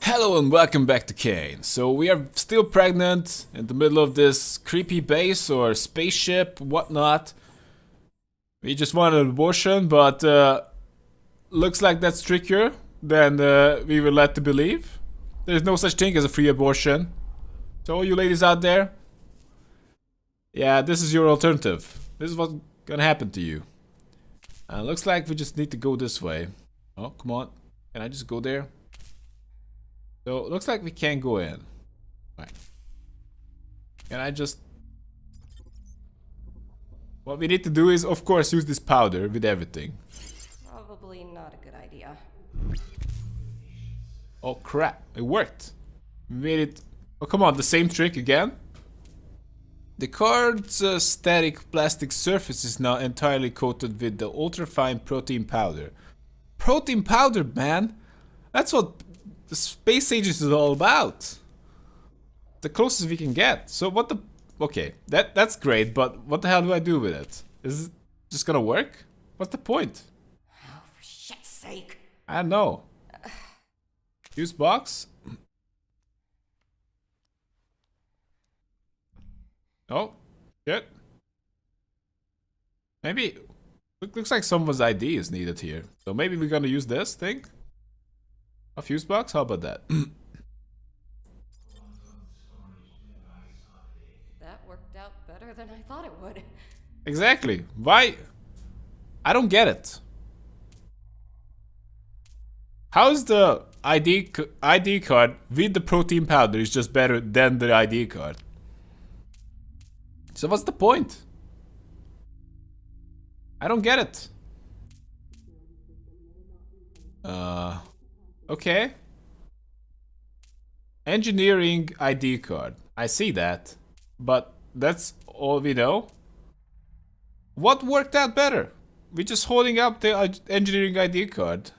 Hello and welcome back to Cayne. So we are still pregnant in the middle of this creepy base or spaceship, whatnot. We just wanted an abortion, but looks like that's trickier than we were led to believe. There's no such thing as a free abortion. So all you ladies out there, yeah, this is your alternative. This is what's gonna happen to you. Looks like we just need to go this way. Oh, come on. Can I just go there? So it looks like we can't go in. Right. Can I just... What we need to do is, of course, use this powder with everything. Probably not a good idea. Oh crap, it worked. We made it... Oh come on, the same trick again? The card's static plastic surface is now entirely coated with the ultrafine protein powder. Protein powder, man! That's what the space age is all about. The closest we can get. So what the... Okay, that's great, but what the hell do I do with it? Is it just gonna work? What's the point? Oh, for shit's sake. I don't know. Fuse box? Oh, shit. Maybe... Looks like someone's ID is needed here. So maybe we're gonna use this thing? A fuse box? How about that? That worked out better than I thought it would. Exactly. Why? I don't get it. How's the ID card with the protein powder is just better than the ID card? So what's the point? I don't get it. Okay. Engineering ID card. I see that. But that's all we know. What worked out better? We're just holding up the engineering ID card.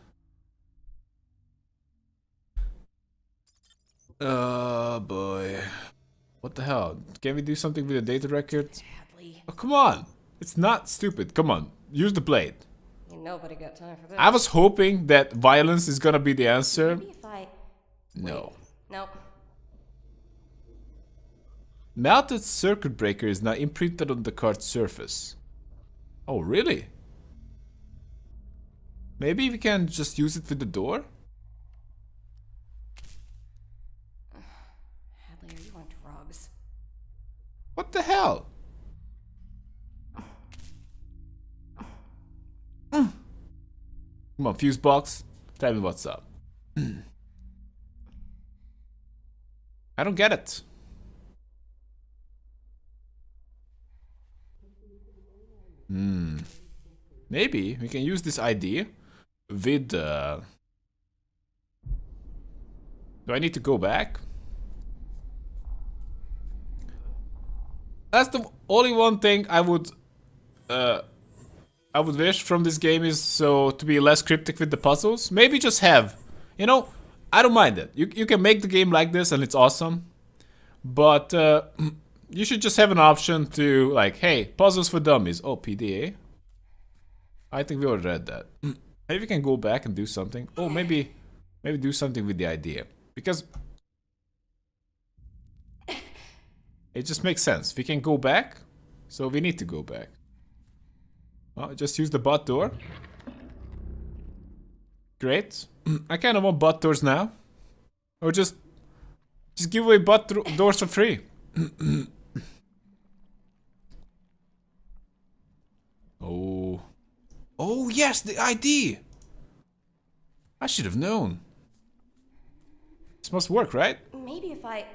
Oh boy. What the hell? Can we do something with the data record? Hadley. Oh, come on. It's not stupid. Come on. Use the blade. Nobody got time for this. I was hoping that violence is gonna be the answer. Maybe if I... No. Nope. Melted circuit breaker is now imprinted on the card's surface. Oh, really? Maybe we can just use it with the door? Hadley, are you on drugs? What the hell? Come on, fuse box. Tell me what's up. I don't get it. Maybe we can use this ID with Do I need to go back? That's the only one thing I would wish from this game is so to be less cryptic with the puzzles. Maybe just have, you know, I don't mind it. You can make the game like this and it's awesome. But you should just have an option to like, hey, puzzles for dummies. Oh, PDA. I think we already read that. Maybe we can go back and do something. Oh, maybe do something with the idea. Because it just makes sense. We can go back, so we need to go back. Oh, just use the bot door. Great. I kind of want bot doors now. Or just give away bot doors for free. Oh. Oh, yes, the ID. I should have known. This must work, right? Maybe if I...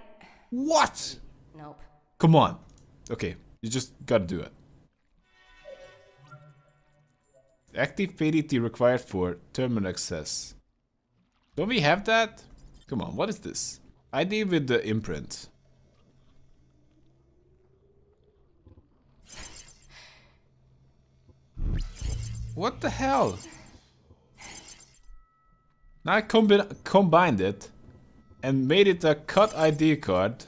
What? Nope. Come on. Okay, you just gotta do it. Active PDT required for terminal access. Don't we have that? Come on, what is this? ID with the imprint. What the hell? Now I combined it and made it a cut ID card.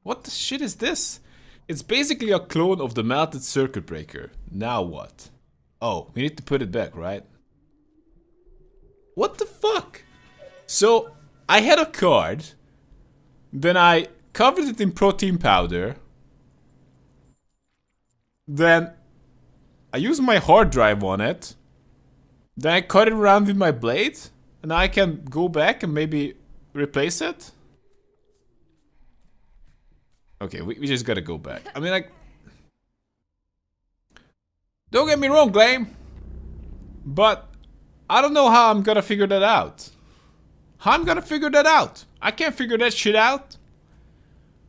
What the shit is this? It's basically a clone of the melted circuit breaker. Now what? Oh, we need to put it back, right? What the fuck? So I had a card, then I covered it in protein powder, then I used my hard drive on it, then I cut it around with my blade, and I can go back and maybe replace it? Okay, we just gotta go back. I mean, like... Don't get me wrong, Cayne. But I don't know how I'm gonna figure that out. How I'm gonna figure that out? I can't figure that shit out.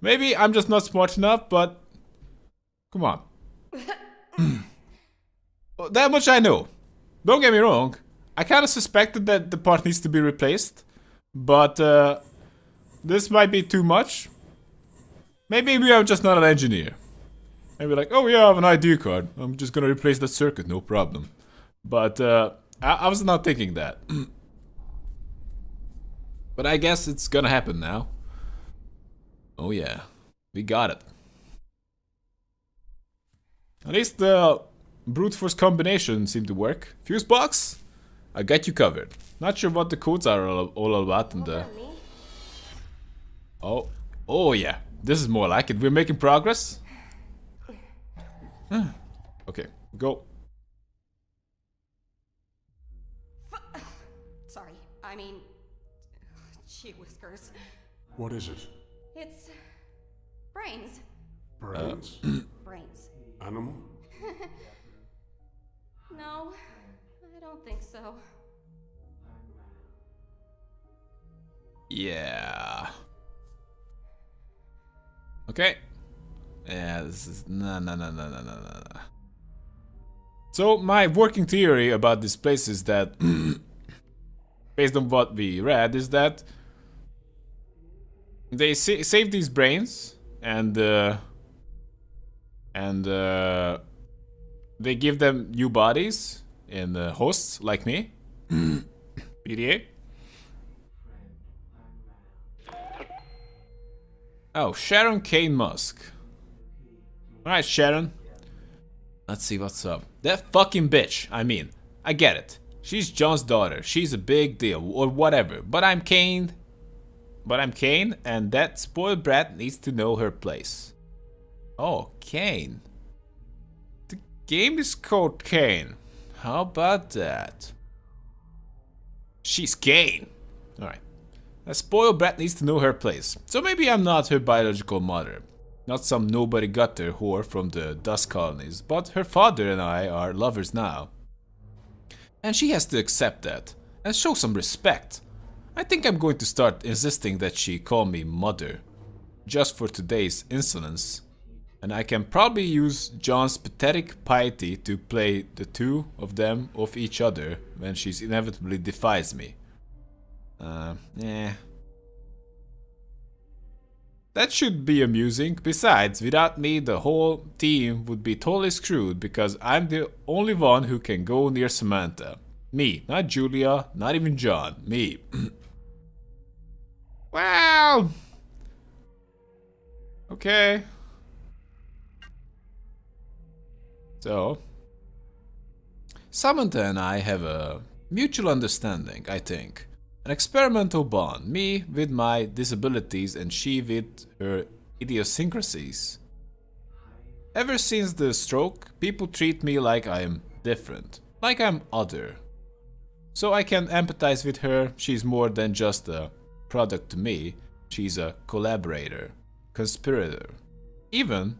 Maybe I'm just not smart enough, but... Come on. That much I know. Don't get me wrong. I kinda suspected that the part needs to be replaced. But, this might be too much. Maybe I'm just not an engineer. Maybe like, oh yeah, I have an ID card. I'm just gonna replace that circuit, no problem. But I was not thinking that. But I guess it's gonna happen now. Oh yeah, we got it. At least the brute force combination seemed to work. Fuse box? I got you covered. Not sure what the codes are all about in the... Oh yeah, this is more like it. We're making progress. Okay, go. Sorry, I mean... Gee whiskers. What is it? It's... brains. Brains? Brains. Animal? No, I don't think so. Yeah. Okay. Yeah, this is... No. So, my working theory about this place is that... based on what we read, is that... They save these brains, and they give them new bodies in hosts like me. PDA. Oh, Sharon Cayne Musk. Alright, Sharon. Let's see what's up. That fucking bitch, I mean, I get it. She's John's daughter, she's a big deal, or whatever. But I'm Cayne, and that spoiled brat needs to know her place. Oh, Cayne. The game is called Cayne. How about that? She's Cayne. Alright. A spoiled brat needs to know her place. So maybe I'm not her biological mother. Not some nobody gutter whore from the dust colonies, but her father and I are lovers now. And she has to accept that, and show some respect. I think I'm going to start insisting that she call me mother. Just for today's insolence. And I can probably use John's pathetic piety to play the two of them off each other when she inevitably defies me. Yeah. That should be amusing. Besides, without me, the whole team would be totally screwed because I'm the only one who can go near Samantha. Me, not Julia, not even John. Me. Well... Okay. So... Samantha and I have a mutual understanding, I think. An experimental bond, me with my disabilities and she with her idiosyncrasies. Ever since the stroke, people treat me like I'm different, like I'm other. So I can empathize with her. She's more than just a product to me, she's a collaborator, conspirator even.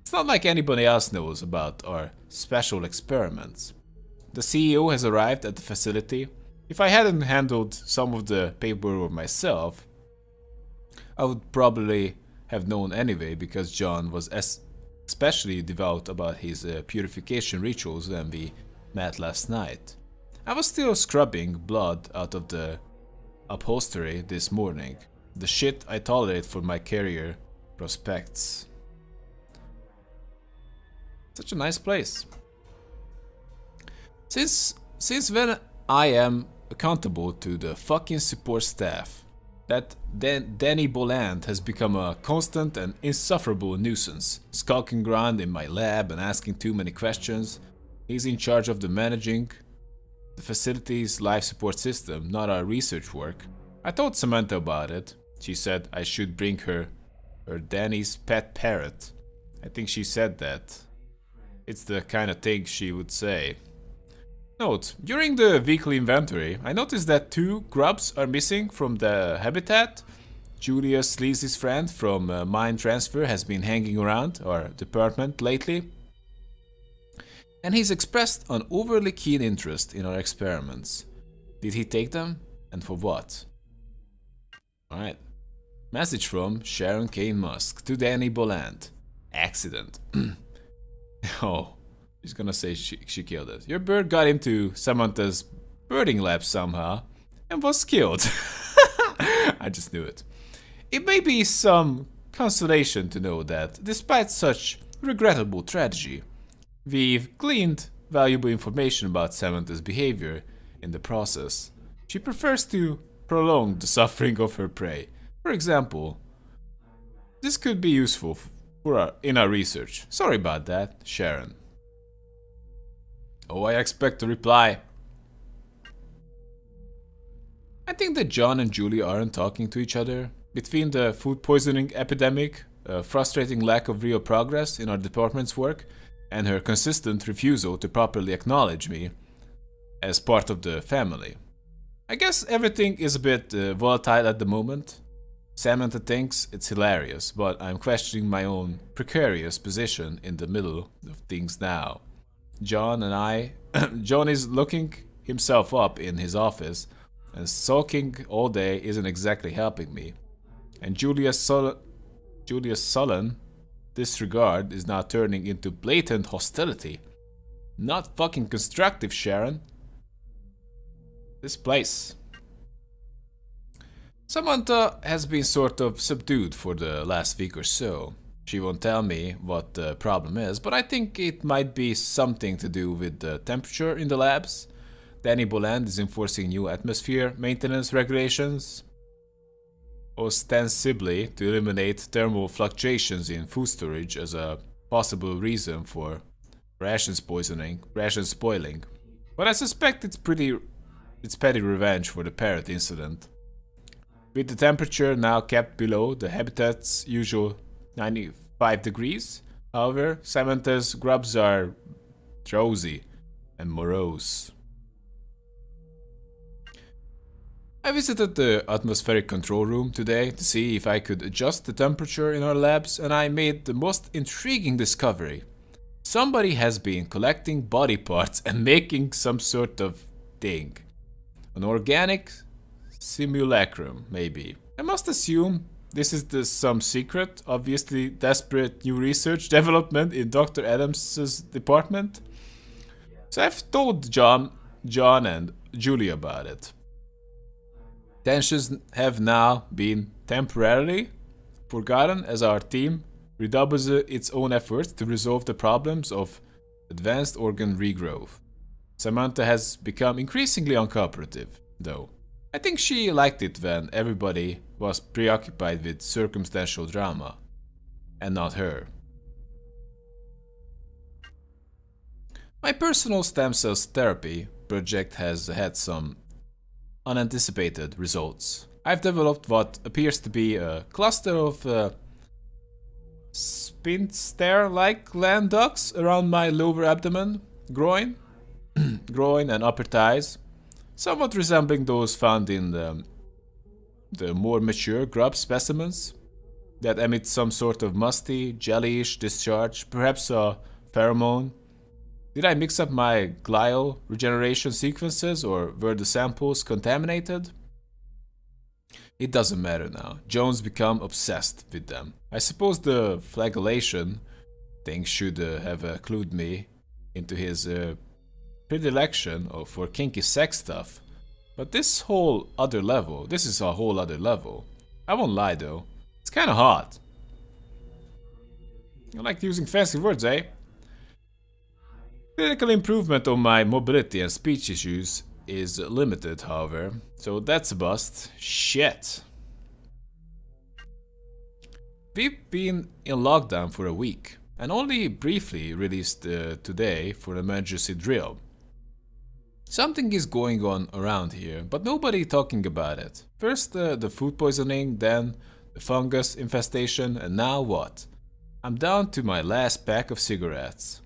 It's not like anybody else knows about our special experiments. The CEO has arrived at the facility. If I hadn't handled some of the paperwork myself, I would probably have known anyway because John was especially devout about his purification rituals when we met last night. I was still scrubbing blood out of the upholstery this morning, the shit I tolerate for my career prospects. Such a nice place. Since when I am accountable to the fucking support staff, that Danny Boland has become a constant and insufferable nuisance, skulking around in my lab and asking too many questions. He's in charge of the managing. the facility's life support system, not our research work. I told Samantha about it. She said I should bring her Danny's pet parrot. I think she said that. It's the kind of thing she would say. Note, during the weekly inventory, I noticed that 2 grubs are missing from the habitat. Julius Sleazy's friend from Mind Transfer has been hanging around our department lately. And he's expressed an overly keen interest in our experiments. Did he take them? And for what? Alright. Message from Sharon Cayne Musk to Danny Boland. Accident. Oh, she's gonna say she killed it. Your bird got into Samantha's birding lab somehow and was killed. I just knew it. It may be some consolation to know that, despite such regrettable tragedy, we've gleaned valuable information about Samantha's behavior in the process. She prefers to prolong the suffering of her prey. For example, this could be useful in our research. Sorry about that, Sharon. Oh, I expect a reply. I think that John and Julie aren't talking to each other. Between the food poisoning epidemic, a frustrating lack of real progress in our department's work, and her consistent refusal to properly acknowledge me as part of the family. I guess everything is a bit volatile at the moment. Samantha thinks it's hilarious, but I'm questioning my own precarious position in the middle of things now. John is looking himself up in his office, and sulking all day isn't exactly helping me. And Julia's sullen disregard is now turning into blatant hostility. Not fucking constructive, Sharon. This place. Samantha has been sort of subdued for the last week or so. She won't tell me what the problem is, but I think it might be something to do with the temperature in the labs. Danny Boland is enforcing new atmosphere maintenance regulations, ostensibly to eliminate thermal fluctuations in food storage as a possible reason for ration spoiling. But I suspect it's petty revenge for the parrot incident. With the temperature now kept below the habitat's usual 95 degrees, however, Samantha's grubs are drowsy and morose. I visited the atmospheric control room today to see if I could adjust the temperature in our labs, and I made the most intriguing discovery. Somebody has been collecting body parts and making some sort of thing. An organic simulacrum, maybe. I must assume this is some secret, obviously desperate new research development in Dr. Adams's department. So I've told John and Julie about it. Tensions have now been temporarily forgotten as our team redoubles its own efforts to resolve the problems of advanced organ regrowth. Samantha has become increasingly uncooperative, though. I think she liked it when everybody was preoccupied with circumstantial drama, and not her. My personal stem cells therapy project has had some unanticipated results. I've developed what appears to be a cluster of sphincter-like gland ducts around my lower abdomen, groin, and upper thighs, somewhat resembling those found in the more mature grub specimens that emit some sort of musty, jellyish discharge, perhaps a pheromone. Did I mix up my glial regeneration sequences, or were the samples contaminated? It doesn't matter now. Jones become obsessed with them. I suppose the flagellation thing should have clued me into his predilection for kinky sex stuff. But this is a whole other level. I won't lie though. It's kinda hot. I like using fancy words, eh? Clinical improvement on my mobility and speech issues is limited, however, so that's a bust. Shit. We've been in lockdown for a week, and only briefly released today for an emergency drill. Something is going on around here, but nobody talking about it. First the food poisoning, then the fungus infestation, and now what? I'm down to my last pack of cigarettes.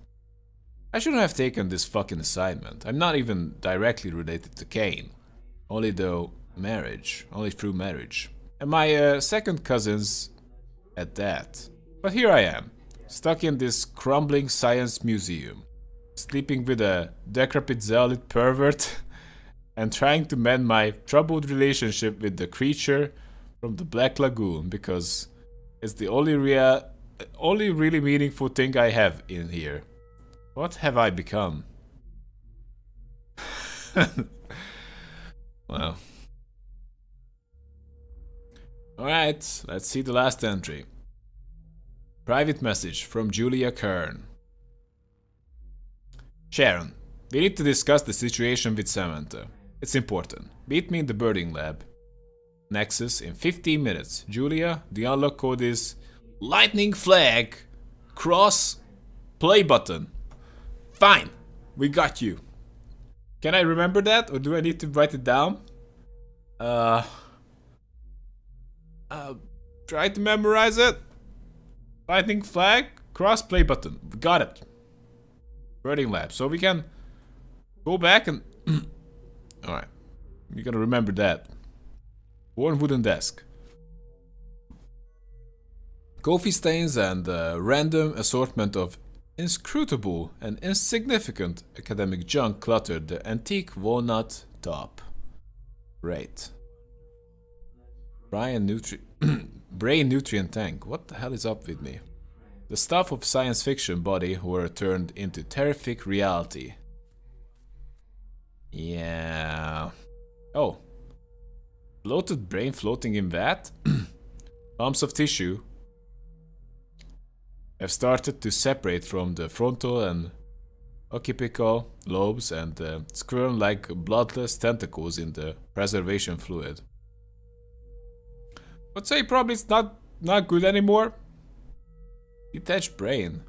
I shouldn't have taken this fucking assignment. I'm not even directly related to Cayne. Only through marriage. And my second cousins at that. But here I am, stuck in this crumbling science museum, sleeping with a decrepit zealot pervert and trying to mend my troubled relationship with the creature from the Black Lagoon because it's the only really meaningful thing I have in here. What have I become? Well. Alright, let's see the last entry. Private message from Julia Kern. Sharon, we need to discuss the situation with Samantha. It's important. Meet me in the birding lab. Nexus in 15 minutes. Julia, the unlock code is lightning flag cross play button. Fine, we got you. Can I remember that or do I need to write it down? Try to memorize it. Lightning flag cross play button. We got it. Birding lab. So we can go back and alright. We're gonna remember that. Worn wooden desk. Coffee stains and a random assortment of inscrutable and insignificant academic junk cluttered the antique walnut top. Great. Brain nutrient tank. What the hell is up with me? The stuff of science fiction body were turned into terrific reality. Yeah. Oh. Bloated brain floating in vat? Lumps of tissue have started to separate from the frontal and occipital lobes and squirm like bloodless tentacles in the preservation fluid. I'd say probably it's not good anymore. Detached brain.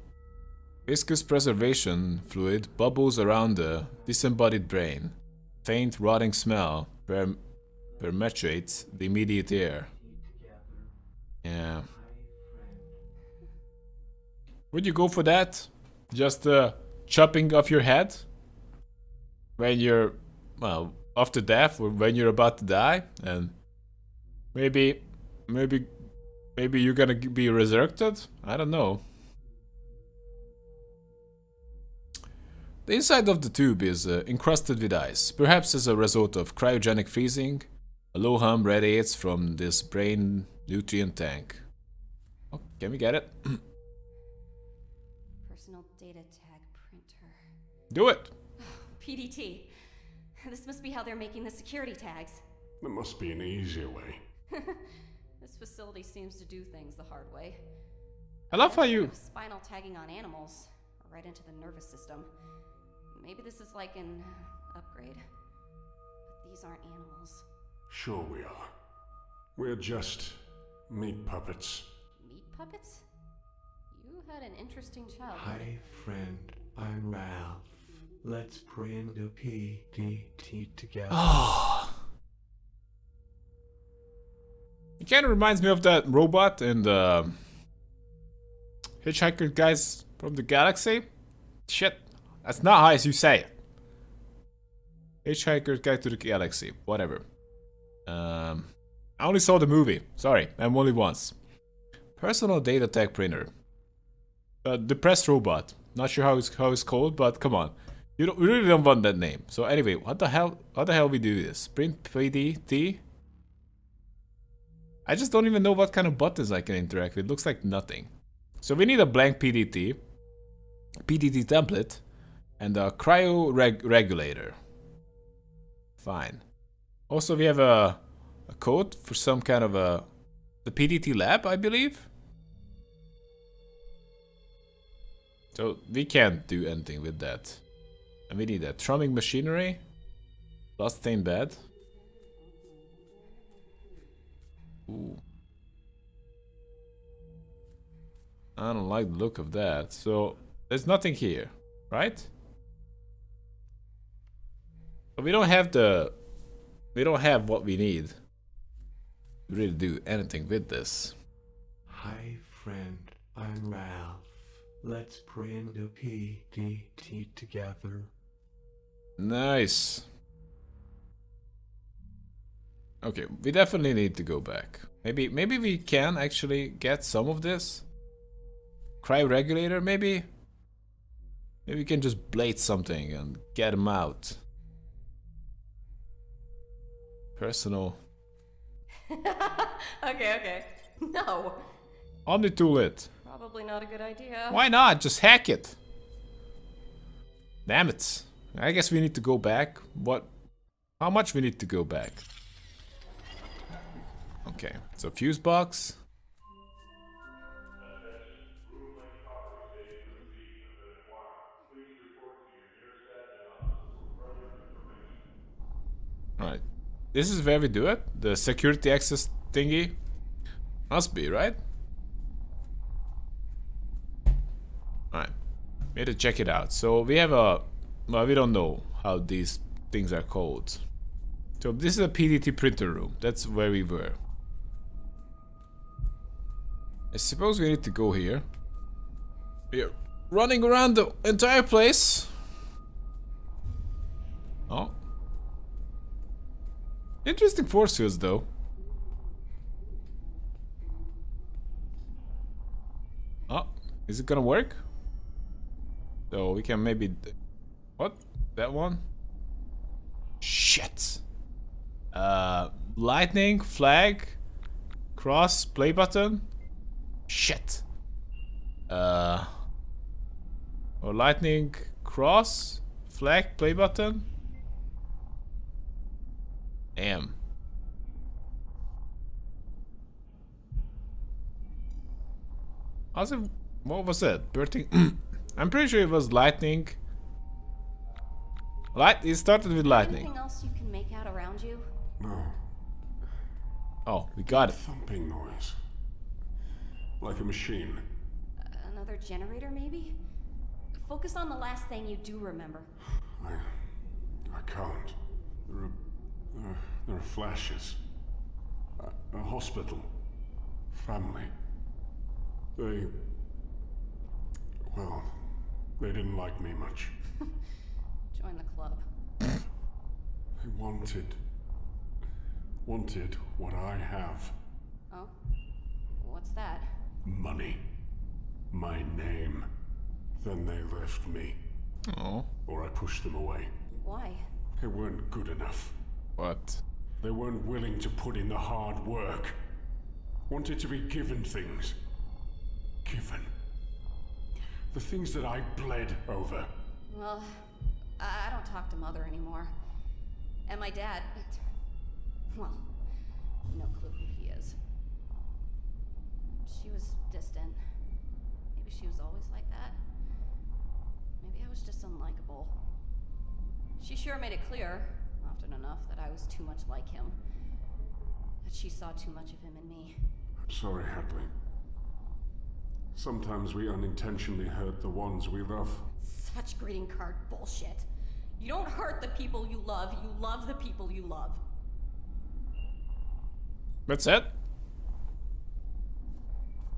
Viscous preservation fluid bubbles around the disembodied brain. Faint rotting smell permeates the immediate air. Yeah. Would you go for that? Just chopping off your head? When you're, well, after death or when you're about to die? And maybe you're gonna be resurrected? I don't know. The inside of the tube is encrusted with ice, perhaps as a result of cryogenic freezing. A low hum radiates from this brain nutrient tank. Oh, can we get it? Personal data tag printer. Do it! PDT. This must be how they're making the security tags. There must be an easier way. This facility seems to do things the hard way. I love how you... Spinal tagging on animals, right into the nervous system. Maybe this is like an upgrade. But these aren't animals. Sure we are. We're just meat puppets. Meat puppets? You had an interesting childhood. Hi, friend. I'm Ralph. Let's bring the PDT together. Oh. It kind of reminds me of that robot in the Hitchhiker Guys from the Galaxy. Shit, that's not how as you say it. Hitchhiker's Guide to the Galaxy, whatever. I only saw the movie. Sorry, and only once. Personal data tag printer. Depressed robot. Not sure how it's called, but come on. We really don't want that name. So anyway, what the hell? How the hell we do this? Print PDT. I just don't even know what kind of buttons I can interact with. Looks like nothing. So we need a blank PDT template, and a cryo regulator. Fine. Also, we have a code for some kind of the PDT lab, I believe. So we can't do anything with that. And we need a thrumming machinery. Bloodstained bed. Ooh. I don't like the look of that. So there's nothing here, right? But we don't have the... We don't have what we need to really do anything with this. Hi, friend. I'm Ralph. Let's pray into PDT together. Nice. Okay, we definitely need to go back. Maybe we can actually get some of this. Cry regulator, maybe? Maybe we can just blade something and get him out. Personal. Okay. No. Omni tool it. Probably not a good idea. Why not? Just hack it. Damn it. I guess we need to go back. What? How much we need to go back? Okay, so fuse box. Alright. This is where we do it? The security access thingy? Must be, right? Alright. We need to check it out. So we have a... Well, we don't know how these things are called. So this is a PDT printer room. That's where we were. I suppose we need to go here. We are running around the entire place. Oh. Interesting force fields though. Oh, is it gonna work? So we can maybe... What? That one? Shit. Lightning, flag, cross, play button. Shit. Or lightning, cross, flag, play button. Damn. How's it? What was that? Birthing? I'm pretty sure it was lightning. It started with lightning. Anything else you can make out around you? No. Oh, we got it. Thumping noise. Like a machine. Another generator, maybe? Focus on the last thing you do remember. I can't. There are flashes. A hospital. Family. Well, they didn't like me much. Join the club. They wanted what I have. Oh? What's that? Money. My name. Then they left me. Oh. Or I pushed them away. Why? They weren't good enough. What? They weren't willing to put in the hard work. Wanted to be given things. Given. The things that I bled over. Well, I don't talk to Mother anymore. And my dad... Well, no clue who he is. She was distant. Maybe she was always like that. Maybe I was just unlikable. She sure made it clear, often enough, that I was too much like him. That she saw too much of him in me. I'm sorry, Hadley. Sometimes we unintentionally hurt the ones we love. Such greeting card bullshit. You don't hurt the people you love the people you love. That's it?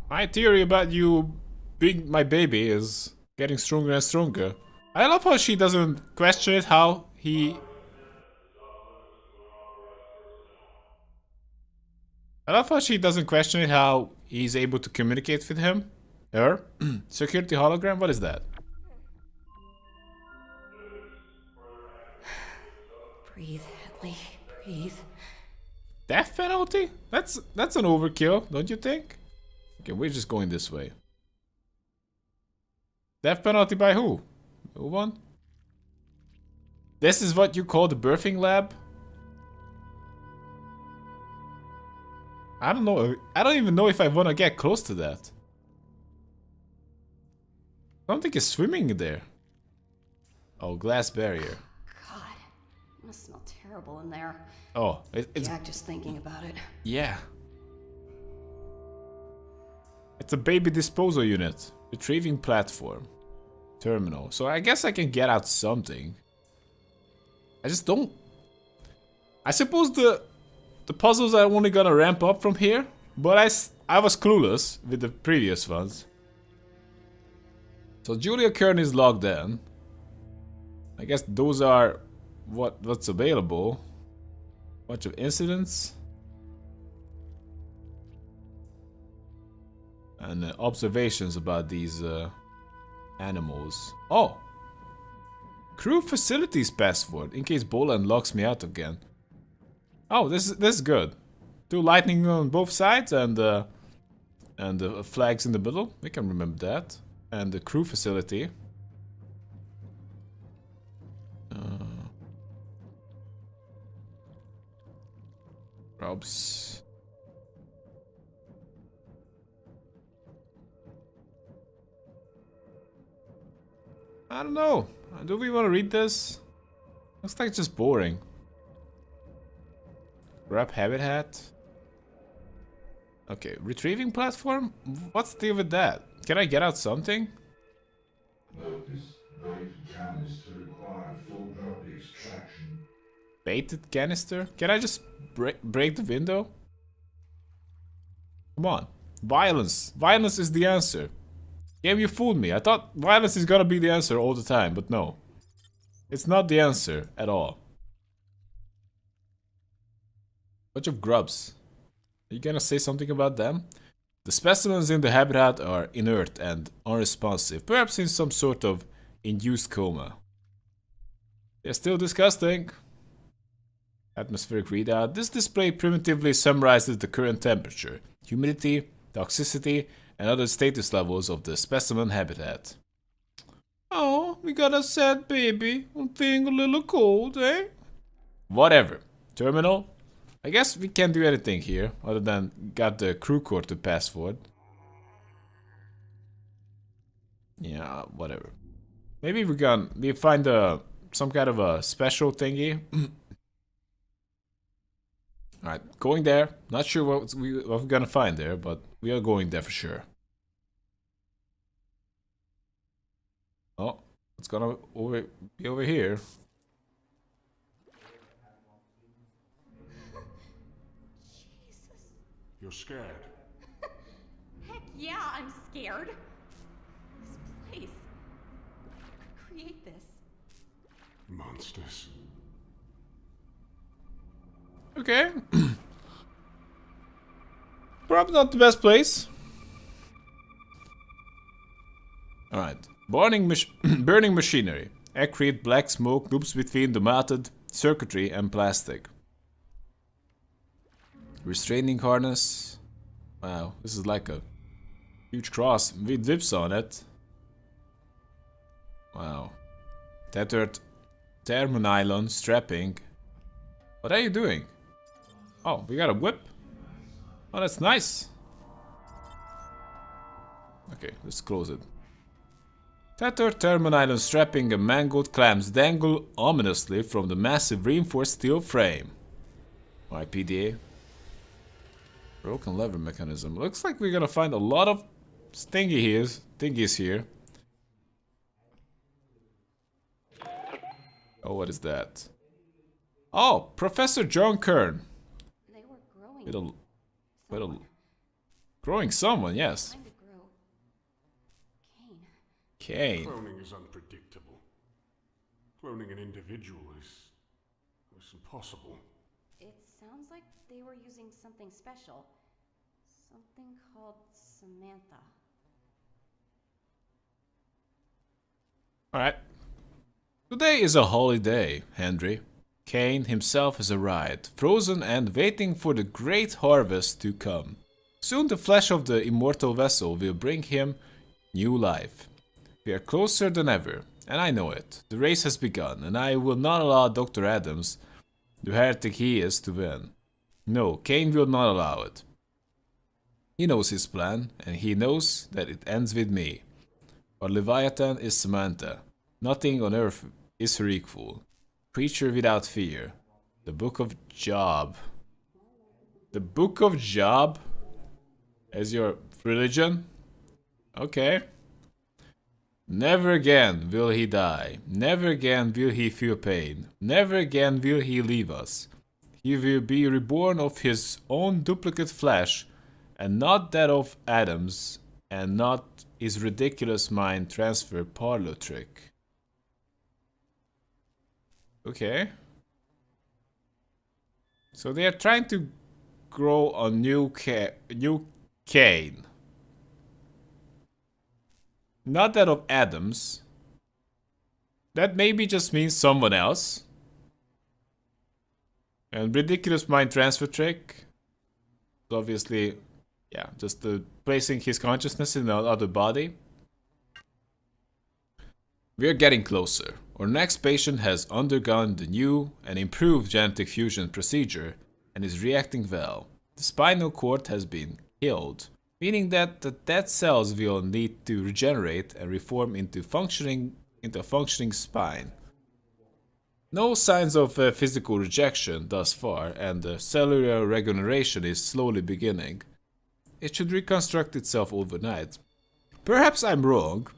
My theory about you being my baby is getting stronger and stronger. I love how she doesn't question it, how he... I love how she doesn't question it, how he's able to communicate with him. Her? Security hologram? What is that? Breathe, Hadley. Breathe. Death penalty? That's an overkill, don't you think? Okay, we're just going this way. Death penalty by who? Move on. This is what you call the birthing lab? I don't know. I don't even know if I want to get close to that. Something is swimming there. Oh, glass barrier. God, it must smell terrible in there. Oh, it's... Jack just thinking about it. Yeah. It's a baby disposal unit. Retrieving platform. Terminal. So I guess I can get out something. I just don't... I suppose the puzzles are only gonna ramp up from here, but I was clueless with the previous ones. So Julia Kern is logged in. I guess those are what's available. Bunch of incidents. And observations about these animals. Oh! Crew facilities password, in case Bolan locks me out again. Oh, this is good. 2 lightning on both sides and the flags in the middle. We can remember that. And the crew facility. Robs. I don't know. Do we want to read this? Looks like it's just boring. Grab habitat. Okay, retrieving platform? What's the deal with that? Can I get out something? Notice baited canister require full drop extraction. Baited canister? Can I just break the window? Come on. Violence. Violence is the answer. Game, you fooled me. I thought violence is gonna be the answer all the time, but no. It's not the answer at all. Bunch of grubs. Are you gonna say something about them? The specimens in the habitat are inert and unresponsive, perhaps in some sort of induced coma. They're still disgusting. Atmospheric readout. This display primitively summarizes the current temperature, humidity, toxicity, and other status levels of the specimen habitat. Oh, we got a sad baby. I'm feeling a little cold, eh? Whatever. Terminal. I guess we can't do anything here, other than got the crew core to password. Yeah, whatever. Maybe we find some kind of a special thingy. Alright, going there. Not sure what we're gonna find there, but we are going there for sure. Oh, it's gonna be over here. Jesus. You're scared. Heck yeah, I'm scared. This place. Who could create this? Monsters. Okay. Probably not the best place. Alright. Burning machinery. Accurate black smoke loops between the melted circuitry and plastic. Restraining harness. Wow, this is like a huge cross with whips on it. Wow. Tethered thermonylon strapping. What are you doing? Oh, we got a whip? Oh, that's nice. Okay, let's close it. Tethered thermonylon strapping and mangled clamps dangle ominously from the massive reinforced steel frame. YPDA. Broken lever mechanism. Looks like we're gonna find a lot of thingies here. Oh, what is that? Oh, Professor John Kern. They were growing. Growing someone, yes. Trying to grow. Cayne. Cayne. Cloning is unpredictable. Cloning an individual is impossible. It sounds like they were using something special. Something called Samantha. Alright. Today is a holiday, Henry. Cayne himself has arrived, frozen and waiting for the great harvest to come. Soon the flesh of the immortal vessel will bring him new life. We are closer than ever, and I know it. The race has begun, and I will not allow Dr. Adams, the heretic he is, to win. No, Cayne will not allow it. He knows his plan, and he knows that it ends with me. Our Leviathan is Samantha. Nothing on earth is her equal. Creature without fear. The Book of Job. The Book of Job? As your religion? Okay. Never again will he die. Never again will he feel pain. Never again will he leave us. He will be reborn of his own duplicate flesh, and not that of Adam's, and not his ridiculous mind transfer parlor trick. Okay. So they are trying to grow a new Cayne. Not that of Adam's. That maybe just means someone else. And ridiculous mind transfer trick. Obviously, yeah, just placing his consciousness in another body. We're getting closer. Our next patient has undergone the new and improved genetic fusion procedure and is reacting well. The spinal cord has been killed, meaning that the dead cells will need to regenerate and reform into a functioning spine. No signs of physical rejection thus far, and the cellular regeneration is slowly beginning. It should reconstruct itself overnight. Perhaps I'm wrong.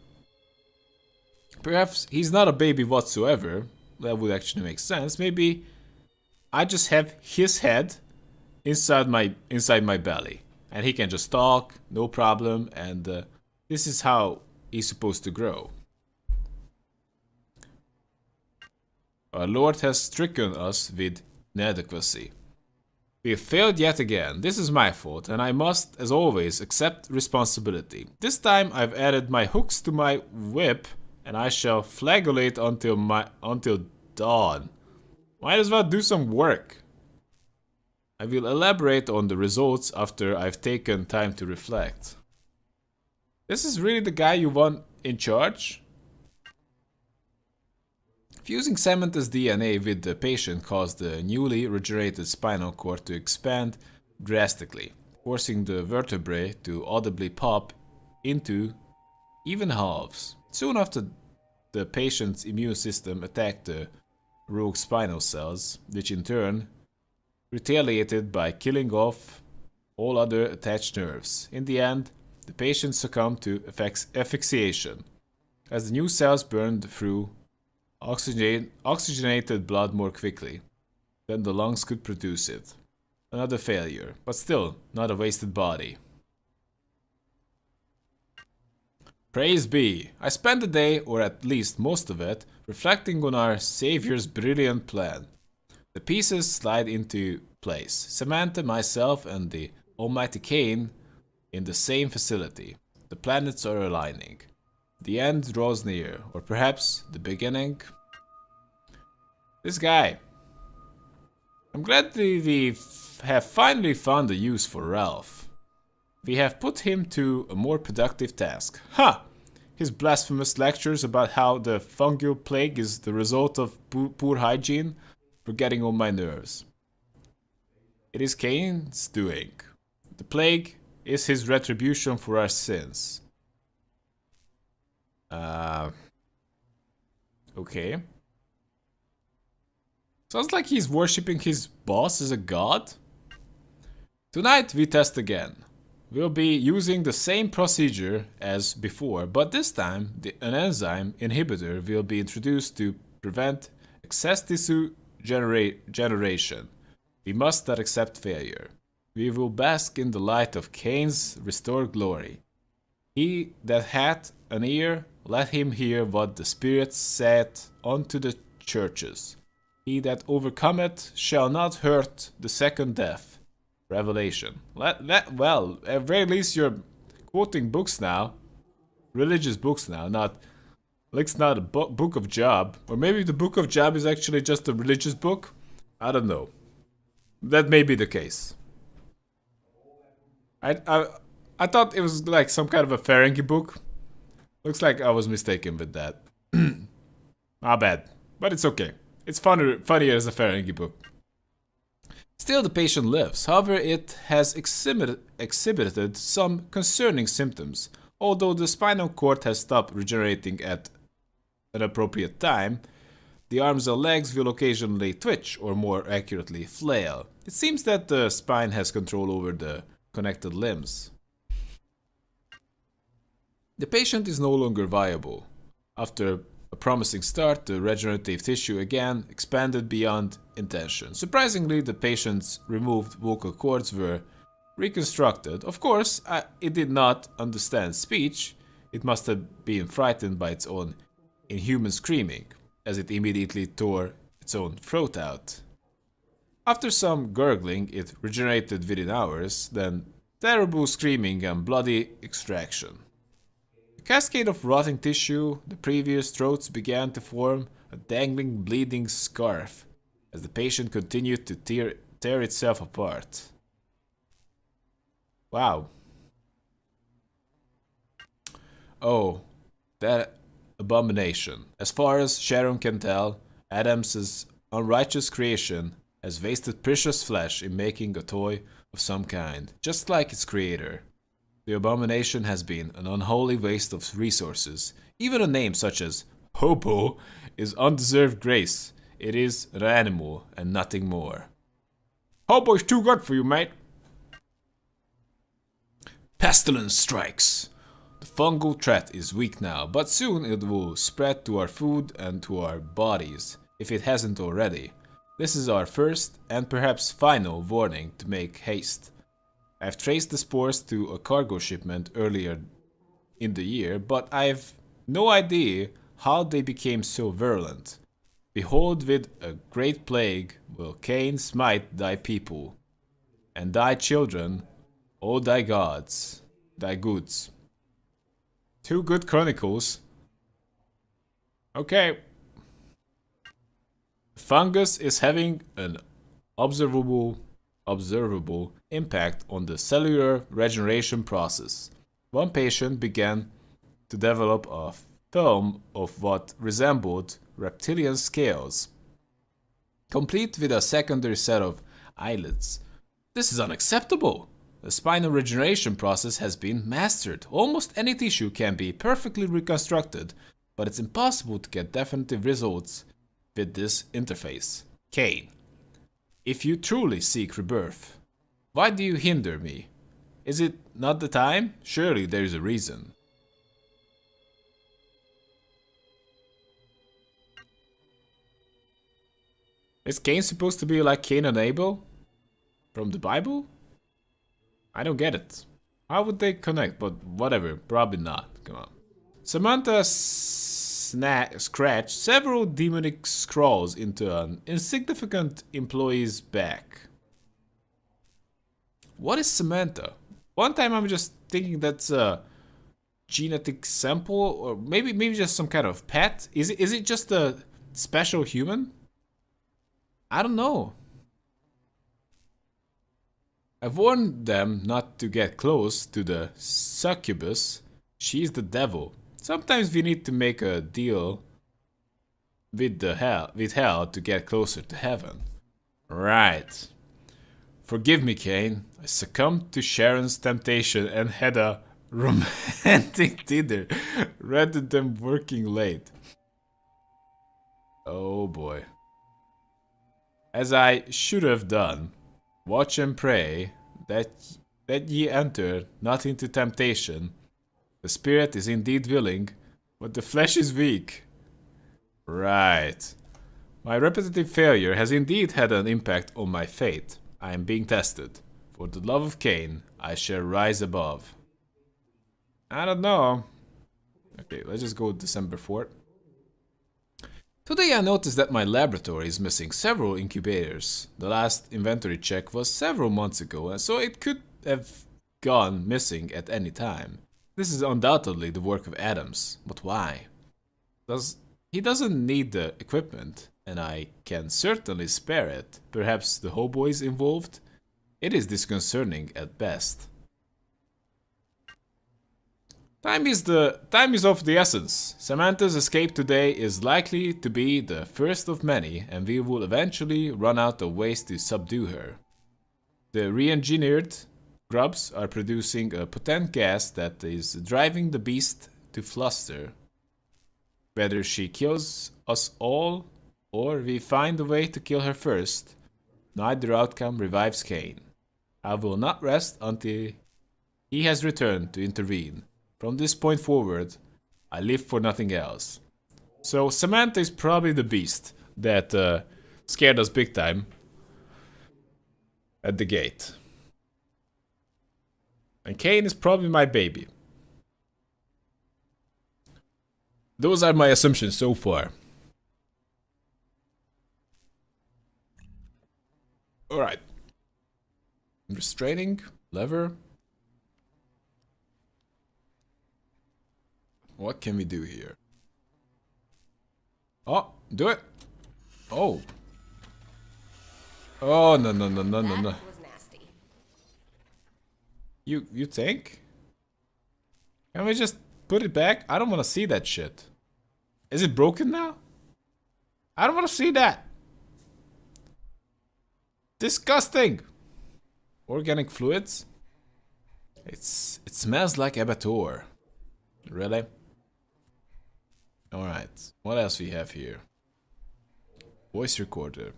Perhaps he's not a baby whatsoever. That would actually make sense. Maybe I just have his head inside my belly, and he can just talk, no problem, and this is how he's supposed to grow. Our Lord has stricken us with inadequacy. We have failed yet again. This is my fault, and I must, as always, accept responsibility. This time I've added my hooks to my whip, and I shall flagellate until dawn. Might as well do some work. I will elaborate on the results after I've taken time to reflect. This is really the guy you want in charge? Fusing Samantha's DNA with the patient caused the newly regenerated spinal cord to expand drastically, forcing the vertebrae to audibly pop into even halves. Soon after, the patient's immune system attacked the rogue spinal cells, which in turn retaliated by killing off all other attached nerves. In the end, the patient succumbed to asphyxiation, as the new cells burned through oxygenated blood more quickly than the lungs could produce it. Another failure, but still not a wasted body. Praise be! I spent the day, or at least most of it, reflecting on our Savior's brilliant plan. The pieces slide into place. Samantha, myself, and the almighty Cayne in the same facility. The planets are aligning. The end draws near, or perhaps the beginning. This guy. I'm glad we have finally found a use for Ralph. We have put him to a more productive task. Ha! His blasphemous lectures about how the fungal plague is the result of poor hygiene were getting on my nerves. It is Cayne's doing. The plague is his retribution for our sins. Okay. Sounds like he's worshipping his boss as a god. Tonight we test again. We'll be using the same procedure as before, but this time an enzyme inhibitor will be introduced to prevent excess tissue generation. We must not accept failure. We will bask in the light of Cayne's restored glory. He that hath an ear, let him hear what the Spirit saith unto the churches. He that overcometh shall not hurt the second death. Revelation. Well, at very least you're quoting books now. Religious books now, not... It's not a book of Job. Or maybe the book of Job is actually just a religious book. I don't know. That may be the case. I thought it was like some kind of a Ferengi book. Looks like I was mistaken with that. My bad. But it's okay. It's funnier as a Ferengi book. Still, the patient lives. However, it has exhibited some concerning symptoms. Although the spinal cord has stopped regenerating at an appropriate time, the arms and legs will occasionally twitch, or more accurately, flail. It seems that the spine has control over the connected limbs. The patient is no longer viable. After a promising start, the regenerative tissue again expanded beyond intention. Surprisingly, the patient's removed vocal cords were reconstructed. Of course, it did not understand speech. It must have been frightened by its own inhuman screaming, as it immediately tore its own throat out. After some gurgling, it regenerated within hours, then terrible screaming and bloody extraction. A cascade of rotting tissue, the previous throats began to form a dangling, bleeding scarf as the patient continued to tear itself apart. Wow. Oh, that abomination. As far as Sharon can tell, Adams's unrighteous creation has wasted precious flesh in making a toy of some kind, just like its creator. The abomination has been an unholy waste of resources. Even a name such as Hobo is undeserved grace. It is an animal and nothing more. Hobo is too good for you, mate. Pestilence strikes. The fungal threat is weak now, but soon it will spread to our food and to our bodies, if it hasn't already. This is our first and perhaps final warning to make haste. I've traced the spores to a cargo shipment earlier in the year, but I've no idea how they became so virulent. Behold, with a great plague will Cayne smite thy people, and thy children, O thy gods, thy goods. 2 good chronicles. Okay. Fungus is having an observable impact on the cellular regeneration process. One patient began to develop a film of what resembled reptilian scales, complete with a secondary set of eyelids. This is unacceptable. The spinal regeneration process has been mastered. Almost any tissue can be perfectly reconstructed, but it's impossible to get definitive results with this interface. Cayne, if you truly seek rebirth, why do you hinder me? Is it not the time? Surely there is a reason. Is Cayne supposed to be like Cain and Abel from the Bible? I don't get it. How would they connect? But whatever, probably not. Come on. Samantha scratched several demonic scrawls into an insignificant employee's back. What is Samantha? One time I'm just thinking that's a genetic sample, or maybe just some kind of pet. Is it just a special human? I don't know. I've warned them not to get close to the succubus. She's the devil. Sometimes we need to make a deal with hell to get closer to heaven. Right. Forgive me, Cayne. I succumbed to Sharon's temptation and had a romantic dinner rather than working late. Oh boy. As I should have done. Watch and pray that ye enter not into temptation. The spirit is indeed willing, but the flesh is weak. Right. My repetitive failure has indeed had an impact on my fate. I am being tested. For the love of Cayne, I shall rise above. I don't know. Okay, let's just go December 4th. Today I noticed that my laboratory is missing several incubators. The last inventory check was several months ago, and so it could have gone missing at any time. This is undoubtedly the work of Adams, but why? He doesn't need the equipment, and I can certainly spare it. Perhaps the hobo is involved? It is disconcerting at best. Time is of the essence. Samantha's escape today is likely to be the first of many, and we will eventually run out of ways to subdue her. The re-engineered grubs are producing a potent gas that is driving the beast to fluster. Whether she kills us all, or we find a way to kill her first, neither outcome revives Cayne. I will not rest until he has returned to intervene. From this point forward, I live for nothing else. So Samantha is probably the beast that scared us big time at the gate. And Cayne is probably my baby. Those are my assumptions so far. Alright. Restraining, lever. What can we do here? Oh, do it. Oh. Oh, no. That was nasty. You think? Can we just put it back? I don't want to see that shit. Is it broken now? I don't want to see that. Disgusting. Organic fluids? It smells like abattoir. Really? Alright. What else we have here? Voice recorder.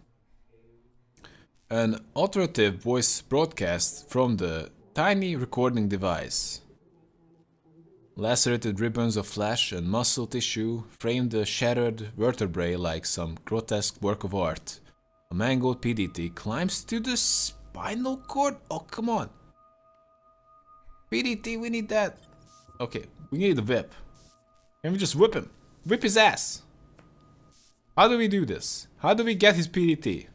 An alternative voice broadcast from the tiny recording device. Lacerated ribbons of flesh and muscle tissue frame the shattered vertebrae like some grotesque work of art. A mangled PDT climbs to the spinal cord? Oh, come on. PDT, we need that. Okay, we need the whip. Can we just whip him? Whip his ass. How do we do this? How do we get his PDT?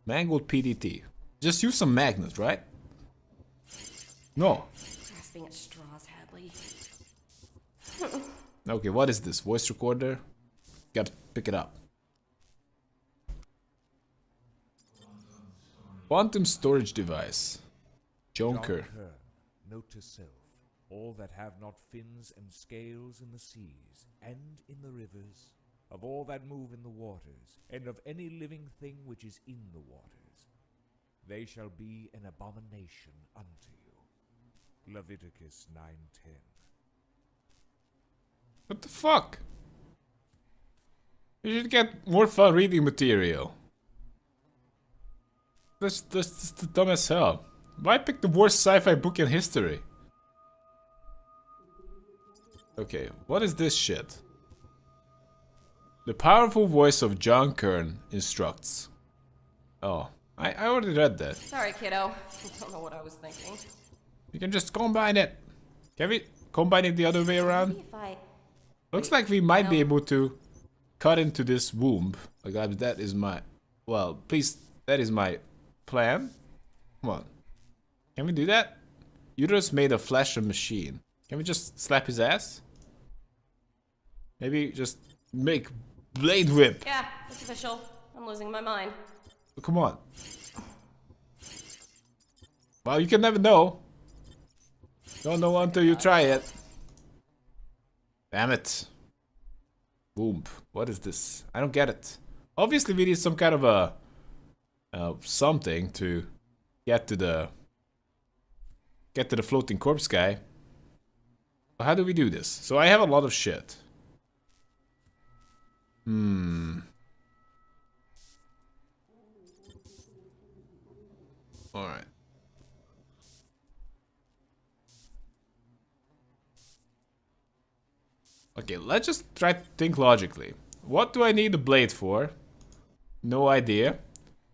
Mangled PDT. Just use some magnets, right? No. Grasping at straws, Hadley. Okay, what is this? Voice recorder? Gotta pick it up. Quantum storage device. Jonker. Note to self, all that have not fins and scales in the seas, and in the rivers, of all that move in the waters, and of any living thing which is in the waters, they shall be an abomination unto you. Leviticus 9:10. What the fuck? You should get more fun reading material. That's the dumb as hell. Why pick the worst sci-fi book in history? Okay, what is this shit? The powerful voice of John Kern instructs. Oh, I already read that. Sorry, kiddo. I don't know what I was thinking. You can just combine it. Can we combine it the other way around? Maybe if I... Looks like we might be able to cut into this womb. Like that is my... Well, please, that is my plan. Come on. Can we do that? Uterus made of flesh and machine. Can we just slap his ass? Maybe just make blade whip. Yeah, it's official. I'm losing my mind. Come on. Well, you can never know. Don't know until you try it. Damn it. Boom. What is this? I don't get it. Obviously we need some kind of a... something to get to the floating corpse guy. How do we do this? So I have a lot of shit. Alright. Okay, let's just try to think logically. What do I need the blade for? No idea.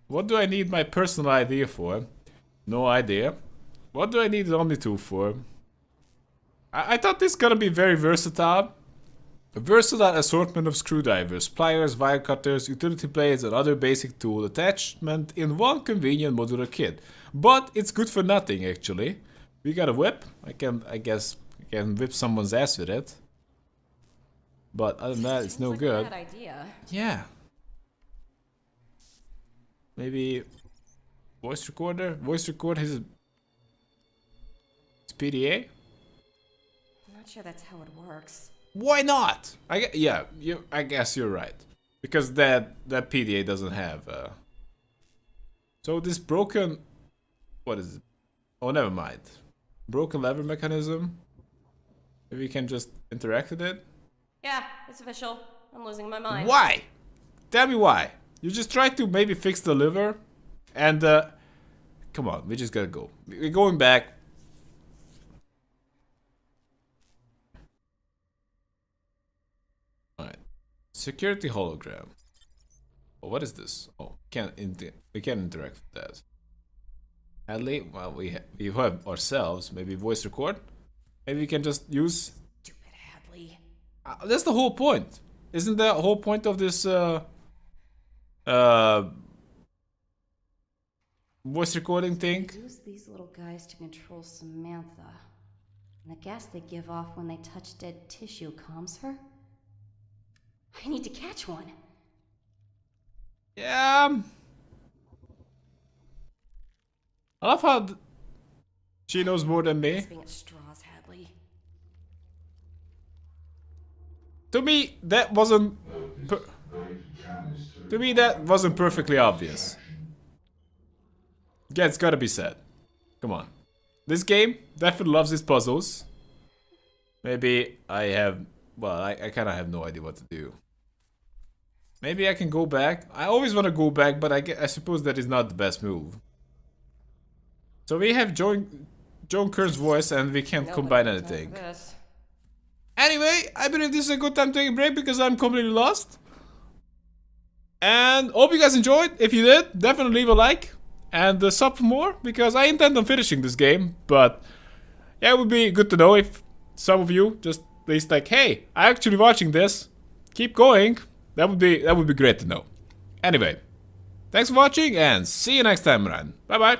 What do I need my personal idea for? No idea. What do I need the Omni tool for? I thought this gonna be very versatile. A versatile assortment of screwdrivers, pliers, wire cutters, utility blades, and other basic tool attachment in one convenient modular kit. But it's good for nothing, actually. We got a whip. I guess I can whip someone's ass with it. But other than that, it's no Like good. a bad idea. Yeah. Maybe voice recorder? Voice record his PDA? I'm not sure that's how it works. Why not? I guess you're right. Because that PDA doesn't have So this broken, what is it? Oh, never mind. Broken lever mechanism. Maybe we can just interact with it. Yeah, it's official. I'm losing my mind. Why? Tell me why. You just try to maybe fix the liver, and come on, we just gotta go. We're going back. Security hologram. Oh, what is this? Oh, we can't interact with that. Hadley, well, we have ourselves. Maybe voice record. Maybe we can just use. Stupid Hadley. That's the whole point. Isn't the whole point of this voice recording thing? They use these little guys to control Samantha. And the gas they give off when they touch dead tissue calms her. I need to catch one. Yeah. I love how she knows more than me. Grasping at straws, Hadley. To me, that wasn't. To me, that wasn't perfectly obvious. Yeah, it's gotta be said. Come on. This game definitely loves its puzzles. Maybe I have. Well, I kind of have no idea what to do. Maybe I can go back. I always want to go back, but I suppose that is not the best move. So we have Joan Kern's voice, and we can't combine anything. Anyway, I believe this is a good time to take a break because I'm completely lost. And hope you guys enjoyed. If you did, definitely leave a like and sub for more because I intend on finishing this game. But yeah, it would be good to know if some of you just at least like, hey, I'm actually watching this. Keep going. That would be great to know. Anyway, thanks for watching and see you next time around. Bye bye.